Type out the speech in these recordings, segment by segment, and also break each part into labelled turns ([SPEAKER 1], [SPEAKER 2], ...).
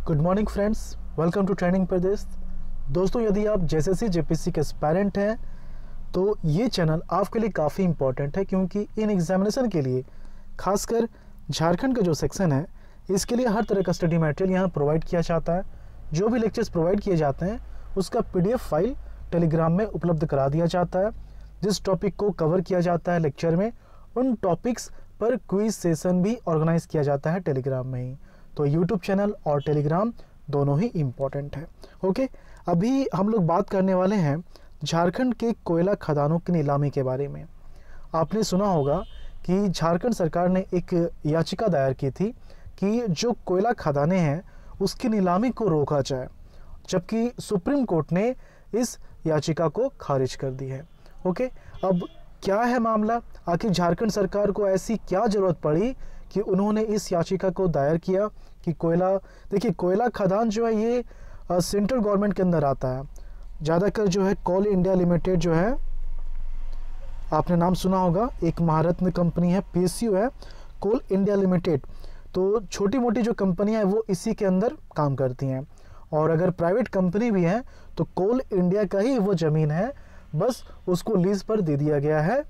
[SPEAKER 1] Good morning friends, welcome to training Pradesh. दोस्तों, यदि आप जेएसएससी जेपीएससी के एस्पायरेंट हैं तो ये चैनल आपके लिए काफ़ी इंपॉर्टेंट है, क्योंकि इन एग्जामिनेशन के लिए खासकर झारखंड का जो सेक्शन है इसके लिए हर तरह का स्टडी मटेरियल यहाँ प्रोवाइड किया जाता है। जो भी लेक्चर्स प्रोवाइड किए जाते हैं उसका पीडीएफ फाइल टेलीग्राम में उपलब्ध करा दिया जाता है। जिस टॉपिक को कवर किया जाता है लेक्चर में, उन टॉपिक्स पर क्विज सेशन भी ऑर्गेनाइज किया जाता है टेलीग्राम में ही। तो यूट्यूब चैनल और टेलीग्राम दोनों ही इम्पॉर्टेंट है। ओके, अभी हम लोग बात करने वाले हैं झारखंड के कोयला खदानों की नीलामी के बारे में। आपने सुना होगा कि झारखंड सरकार ने एक याचिका दायर की थी कि जो कोयला खदानें हैं उसकी नीलामी को रोका जाए, जबकि सुप्रीम कोर्ट ने इस याचिका को खारिज कर दी है। ओके, अब क्या है मामला, आखिर झारखंड सरकार को ऐसी क्या ज़रूरत पड़ी कि उन्होंने इस याचिका को दायर किया कि देखिए कोयला खदान जो है ये सेंट्रल गवर्नमेंट के अंदर आता है। ज़्यादातर जो है कोल इंडिया लिमिटेड जो है, आपने नाम सुना होगा, एक महारत्न कंपनी है, पीएसयू है, कोल इंडिया लिमिटेड। तो छोटी मोटी जो कंपनियां हैं वो इसी के अंदर काम करती हैं, और अगर प्राइवेट कंपनी भी है तो कोल इंडिया का ही वो ज़मीन है, बस उसको लीज पर दे दिया गया है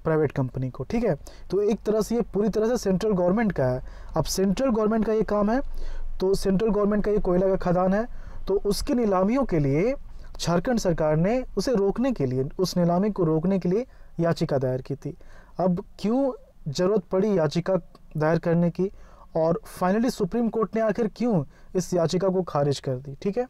[SPEAKER 1] प्राइवेट कंपनी को। ठीक है, तो एक तरह से ये पूरी तरह से सेंट्रल गवर्नमेंट का है। अब सेंट्रल गवर्नमेंट का ये काम है, तो सेंट्रल गवर्नमेंट का ये कोयला का खदान है, तो उसकी नीलामियों के लिए झारखंड सरकार ने उसे रोकने के लिए, उस नीलामी को रोकने के लिए याचिका दायर की थी। अब क्यों ज़रूरत पड़ी याचिका दायर करने की, और फाइनली सुप्रीम कोर्ट ने आखिर क्यों इस याचिका को खारिज कर दी। ठीक है,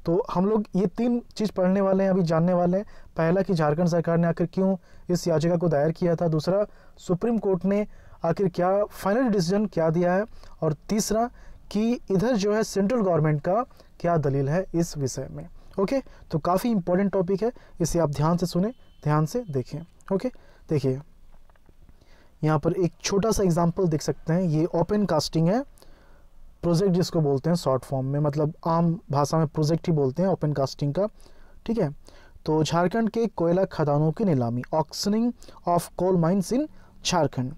[SPEAKER 1] तो हम लोग ये तीन चीज़ पढ़ने वाले हैं, अभी जानने वाले हैं। पहला कि झारखंड सरकार ने आखिर क्यों इस याचिका को दायर किया था, दूसरा सुप्रीम कोर्ट ने आखिर क्या फाइनल डिसीजन क्या दिया है, और तीसरा कि इधर जो है सेंट्रल गवर्नमेंट का क्या दलील है इस विषय में। ओके, तो काफ़ी इंपॉर्टेंट टॉपिक है, इसे आप ध्यान से सुने, ध्यान से देखें। ओके, देखिए यहाँ पर एक छोटा सा एग्जाम्पल देख सकते हैं। ये ओपन कास्टिंग है, प्रोजेक्ट जिसको बोलते हैं शॉर्ट फॉर्म में, मतलब आम भाषा में प्रोजेक्ट ही बोलते हैं ओपन कास्टिंग का। ठीक है, तो झारखंड के कोयला खदानों की नीलामी, auctioning of coal mines in Jharkhand.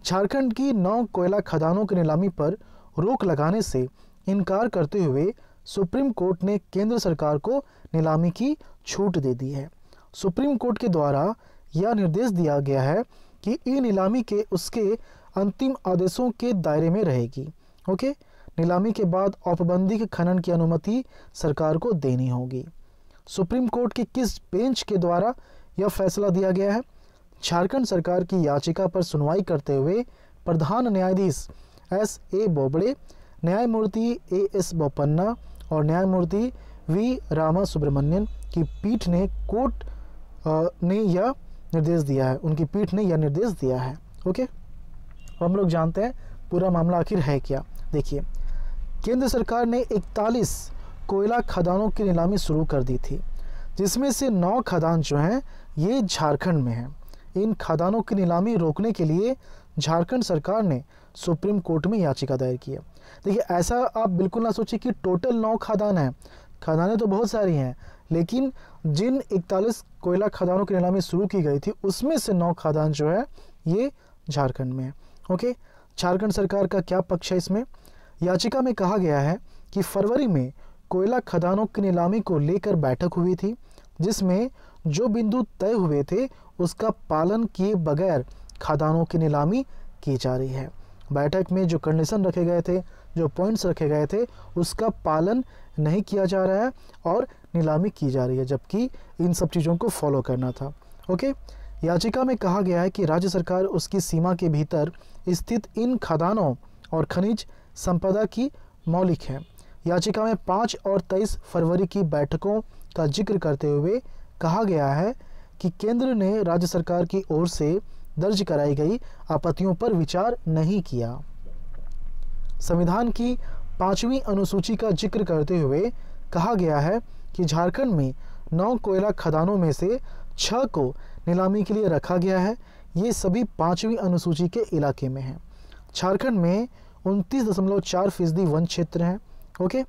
[SPEAKER 1] Jharkhand की 9 कोयला खदानों की नीलामी पर रोक लगाने से इनकार करते हुए सुप्रीम कोर्ट ने केंद्र सरकार को नीलामी की छूट दे दी है। सुप्रीम कोर्ट के द्वारा यह निर्देश दिया गया है कि ई नीलामी के उसके अंतिम आदेशों के दायरे में रहेगी। ओके, नीलामी के बाद औपबंधिक खनन की अनुमति सरकार को देनी होगी। सुप्रीम कोर्ट के किस बेंच के द्वारा यह फैसला दिया गया है? झारखंड सरकार की याचिका पर सुनवाई करते हुए प्रधान न्यायाधीश S.A. बोबड़े, न्यायमूर्ति A.S. बोपन्ना और न्यायमूर्ति V. रामा सुब्रमण्यन की पीठ ने ने यह निर्देश दिया है, उनकी पीठ ने यह निर्देश दिया है। ओके, हम लोग जानते हैं पूरा मामला आखिर है क्या। देखिए, केंद्र सरकार ने 41 कोयला खदानों की नीलामी शुरू कर दी थी, जिसमें से 9 खदान जो हैं ये झारखंड में हैं। इन खदानों की नीलामी रोकने के लिए झारखंड सरकार ने सुप्रीम कोर्ट में याचिका दायर की है। देखिए, ऐसा आप बिल्कुल ना सोचिए कि टोटल 9 खदान हैं, खदानें तो बहुत सारी हैं, लेकिन जिन 41 कोयला खदानों की नीलामी शुरू की गई थी उसमें से 9 खदान जो है ये झारखंड में है। ओके, झारखंड सरकार का क्या पक्ष है इसमें? याचिका में कहा गया है कि फरवरी में कोयला खदानों की नीलामी को लेकर बैठक हुई थी, जिसमें जो बिंदु तय हुए थे उसका पालन किए बगैर खदानों की नीलामी की जा रही है। बैठक में जो कंडीशन रखे गए थे, जो पॉइंट्स रखे गए थे, उसका पालन नहीं किया जा रहा है और नीलामी की जा रही है, जबकि इन सब चीज़ों को फॉलो करना था। ओके, याचिका में कहा गया है कि राज्य सरकार उसकी सीमा के भीतर स्थित इन खदानों और खनिज संपदा की मौलिक है। याचिका में 5 और 23 फरवरी की बैठकों का जिक्र करते हुए कहा गया है कि केंद्र ने राज्य सरकार की ओर से दर्ज कराई गई आपत्तियों पर विचार नहीं किया। संविधान की 5वीं अनुसूची का जिक्र करते हुए कहा गया है कि झारखंड में 9 कोयला खदानों में से 6 को नीलामी के लिए रखा गया है। ये सभी 5वीं अनुसूची के इलाके में हैं। झारखंड में 29.4% वन क्षेत्र हैं। ओके,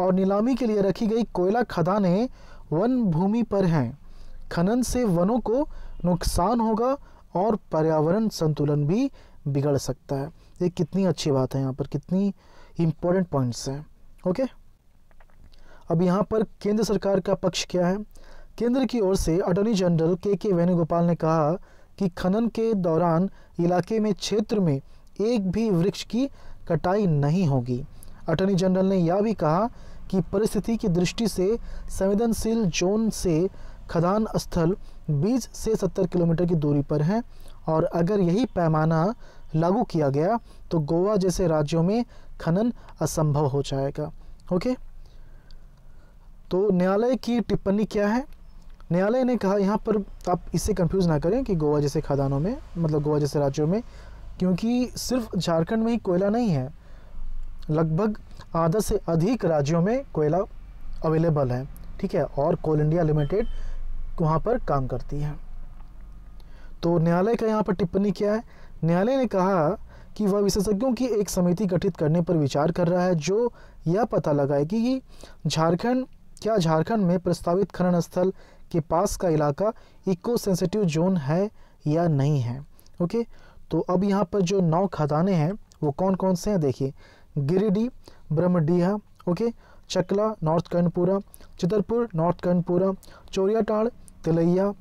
[SPEAKER 1] और नीलामी के लिए रखी गई कोयला खदानें वन भूमि पर हैं। खनन से वनों को नुकसान होगा और पर्यावरण संतुलन भी बिगड़ सकता है। ये कितनी अच्छी बात है, यहाँ पर कितनी इम्पोर्टेंट पॉइंट्स हैं। ओके। अब यहाँ पर केंद्र सरकार का पक्ष क्या है। केंद्र की ओर से अटॉर्नी जनरल के वेणुगोपाल ने कहा कि खनन के दौरान इलाके में क्षेत्र में एक भी वृक्ष की कटाई नहीं होगी। अटॉर्नी जनरल ने यह भी कहा कि परिस्थिति की दृष्टि से संवेदनशील जोन से खदान स्थल 20 से 70 किलोमीटर की दूरी पर है और अगर यही पैमाना लागू किया गया तो गोवा जैसे राज्यों में खनन असंभव हो जाएगा। ओके, तो न्यायालय की टिप्पणी क्या है। न्यायालय ने कहा, यहाँ पर आप इससे कंफ्यूज ना करें कि गोवा जैसे खदानों में मतलब गोवा जैसे राज्यों में, क्योंकि सिर्फ झारखंड में ही कोयला नहीं है, लगभग आधा से अधिक राज्यों में कोयला अवेलेबल है, ठीक है, और कोल इंडिया लिमिटेड वहाँ पर काम करती है। तो न्यायालय का यहाँ पर टिप्पणी क्या है। न्यायालय ने कहा कि वह विशेषज्ञों की एक समिति गठित करने पर विचार कर रहा है जो यह पता लगाएगी कि झारखंड में प्रस्तावित खनन स्थल के पास का इलाका इको सेंसिटिव जोन है या नहीं है। ओके, तो अब यहाँ पर जो 9 खदानें हैं वो कौन कौन से हैं देखिए। Giridih, Brahmdiha, okay, Chakla, north Karanpura, Chitarpur, north Karanpura, Choriatand, Tilaiya,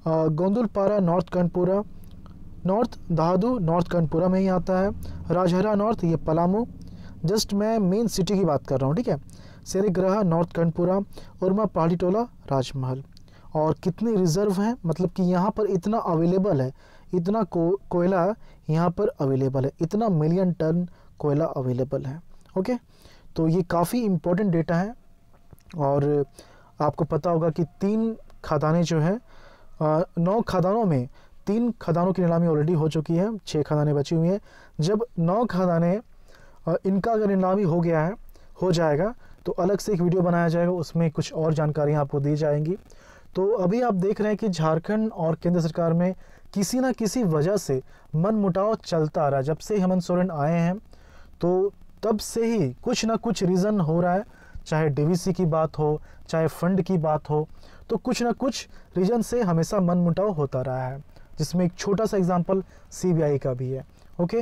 [SPEAKER 1] Gondulpara, north Karanpura, north Dadu, north Karanpura में ही आता है, राजहरा नॉर्थ, ये पलामू, जस्ट मैं मेन सिटी की बात कर रहा हूँ, ठीक है, सेरेग्राहा, नॉर्थ कर्णपुरा, उरमा, पहाड़ी टोला, राजमहल। और कितने रिजर्व हैं, मतलब कि यहाँ पर इतना अवेलेबल है, इतना कोयला यहाँ पर अवेलेबल है, इतना मिलियन टन कोयला अवेलेबल है। ओके, तो ये काफ़ी इम्पोर्टेंट डेटा है। और आपको पता होगा कि 3 खदानें जो है 9 खदानों में 3 खदानों की नीलामी ऑलरेडी हो चुकी है, 6 खदानें बची हुई हैं। जब 9 खदानें इनका अगर नीलामी हो जाएगा तो अलग से एक वीडियो बनाया जाएगा, उसमें कुछ और जानकारियाँ आपको दी जाएंगी। तो अभी आप देख रहे हैं कि झारखंड और केंद्र सरकार में किसी ना किसी वजह से मनमुटाव चलता आ रहा है। जब से हेमंत सोरेन आए हैं तो तब से ही कुछ ना कुछ रीज़न हो रहा है, चाहे डीवीसी की बात हो, चाहे फंड की बात हो, तो कुछ ना कुछ रीजन से हमेशा मनमुटाव होता रहा है, जिसमें एक छोटा सा एग्जांपल सीबीआई का भी है। ओके,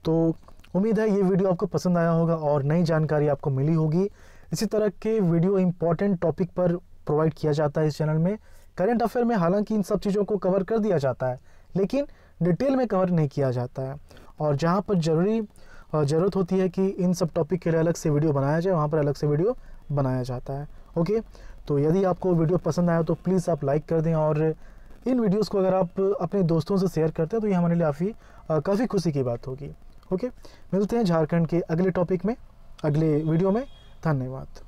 [SPEAKER 1] तो उम्मीद है ये वीडियो आपको पसंद आया होगा और नई जानकारी आपको मिली होगी। इसी तरह के वीडियो इंपॉर्टेंट टॉपिक पर प्रोवाइड किया जाता है इस चैनल में। करंट अफेयर में हालांकि इन सब चीज़ों को कवर कर दिया जाता है, लेकिन डिटेल में कवर नहीं किया जाता है, और जहाँ पर ज़रूरत होती है कि इन सब टॉपिक के लिए अलग से वीडियो बनाया जाए, वहाँ पर अलग से वीडियो बनाया जाता है। ओके, तो यदि आपको वीडियो पसंद आया तो प्लीज़ आप लाइक कर दें, और इन वीडियोस को अगर आप अपने दोस्तों से शेयर करते हैं तो ये हमारे लिए काफ़ी खुशी की बात होगी। ओके, मिलते हैं झारखंड के अगले टॉपिक में, अगले वीडियो में। धन्यवाद।